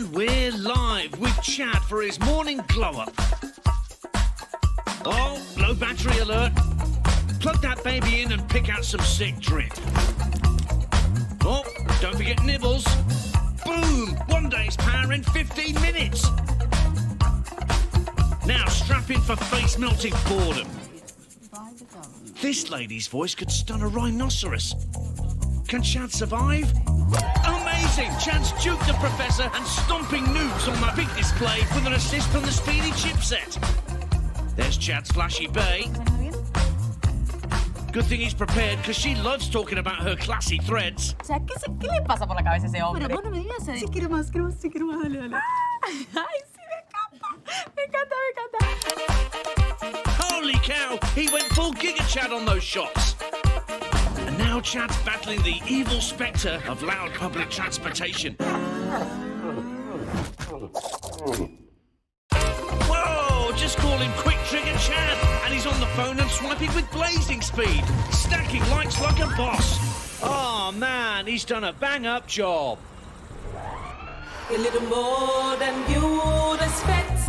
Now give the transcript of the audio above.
And we're live with Chad for his morning glow-up. Oh, low battery alert. Plug that baby in and pick out some sick drip. Oh, don't forget nibbles. Boom! 1 day's power in 15 minutes. Now strap in for face-melting boredom. This lady's voice could stun a rhinoceros. Can Chad survive? Amazing! Chad's juked the professor and stomping noobs on that big display with an assist from the speedy chipset. There's Chad's flashy bay. Good thing he's prepared, because she loves talking about her classy threads. ¿Qué le pasa por la cabeza a ese hombre? Pero bueno, me digas, si quiero más, dale, dale. Ay, sí, me encanta. Holy cow! He went full Giga Chad on those shots. And now Chad's battling the evil spectre of loud public transportation. Whoa! Just call him Quick Trigger Chad, and he's on the phone and swiping with blazing speed, stacking likes like a boss. Oh man, he's done a bang-up job. A little more than you'd expect.